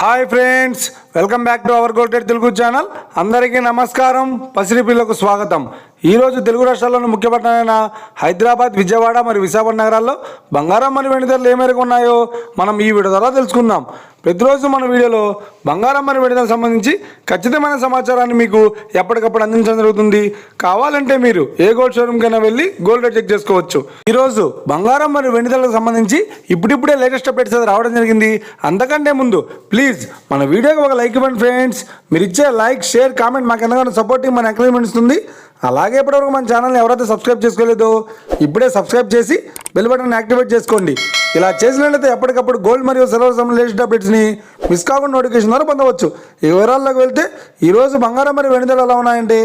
Hi friends, welcome back to our golden Telugu channel. అందరికీ నమస్కారం. పసిరిపిల్లకు స్వాగతం. ఈరోజు తెలుగు రాష్ట్రాల్లోని ముఖ్య పట్టణాలైన హైదరాబాద్, విజయవాడ మరియు విశాఖపట్నం నగరాల్లో బంగారం మరియు వెండి ధరలు ఏ మేరకు ఉన్నాయో మనం ఈ వీడియో ద్వారా తెలుసుకుందాం. ప్రతిరోజు మన వీడియోలో బంగారం మరియు వెండి ధరలకు సంబంధించి ఖచ్చితమైన సమాచారాన్ని మీకు ఎప్పటికప్పుడు అందించడం జరుగుతుంది. కావాలంటే మీరు ఏ గోల్డ్ షోరూమ్కైనా వెళ్ళి గోల్డ్ రేట్ చెక్ చేసుకోవచ్చు. ఈరోజు బంగారం మరియు వెండి ధరలకు సంబంధించి ఇప్పుడిప్పుడే లేటెస్ట్ అప్డేట్స్ రావడం జరిగింది. అంతకంటే ముందు ప్లీజ్ మన వీడియోకి ఒక లైక్ ఇవ్వండి ఫ్రెండ్స్. మీరు ఇచ్చే లైక్, షేర్, కామెంట్ మాకు ఎంతగానో సపోర్టింగ్, మన ఎంకరేజ్మెంట్ ఇస్తుంది. అలాగే ఇప్పటివరకు మన ఛానల్ని ఎవరైతే సబ్స్క్రైబ్ చేసుకోలేదో ఇప్పుడే సబ్స్క్రైబ్ చేసి బెల్ బటన్ యాక్టివేట్ చేసుకోండి. ఇలా చేసినట్లయితే ఎప్పటికప్పుడు గోల్డ్ మరియు సిల్వర్ సంబంధించిన లేటెస్ట్ అప్డేట్స్ని మిస్ కాకుండా నోటిఫికేషన్ ద్వారా పొందవచ్చు. ఈ వివరాల్లోకి వెళ్తే ఈరోజు బంగారం మరియు వెండి ధరలు ఎలా ఉన్నాయంటే,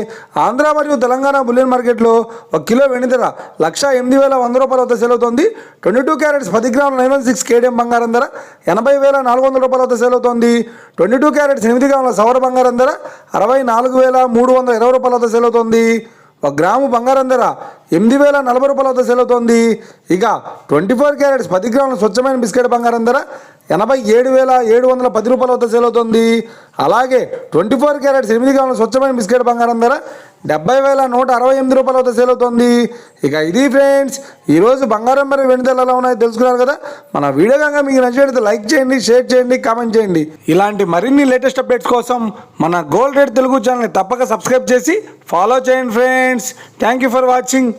ఆంధ్ర మరియు తెలంగాణ బులియన్ మార్కెట్లో 1 కిలో వెండి ధర 1,08,100 వద్ద సేల్ అవుతోంది. 22 క్యారెట్స్ 10 గ్రాముల 916 కేడిఎం బంగారం ధర 80,400 వద్ద సేల్ అవుతోంది. 22 క్యారెట్స్ 8 గ్రాముల సవర బంగారం ధర 64,320 వద్ద సేల్ అవుతోంది. 1 గ్రాము బంగారం ధర 8,040 వద్ద సేల్ అవుతోంది. ఇక 24 క్యారెట్స్ 10 గ్రాముల స్వచ్ఛమైన బిస్కెట్ బంగారం ధర 87,710 వద్ద సేల్ అవుతుంది. అలాగే 24 క్యారెట్స్ 8 గ్రాముల స్వచ్ఛమైన బిస్కెట్ బంగారం ధర 70,168 వద్ద సేల్ అవుతుంది. ఇక ఇది ఫ్రెండ్స్, ఈరోజు బంగారం మరియు వెండి ధరలు ఎలా ఉన్నాయో తెలుసుకున్నారు కదా. మన వీడియో కనుక మీకు నచ్చినట్లయితే లైక్ చేయండి, షేర్ చేయండి, కామెంట్ చేయండి. ఇలాంటి మరిన్ని లేటెస్ట్ అప్డేట్స్ కోసం మన గోల్డ్ రేట్ తెలుగు ఛానల్ని తప్పక సబ్స్క్రైబ్ చేసి ఫాలో చేయండి friends. Thank you for watching.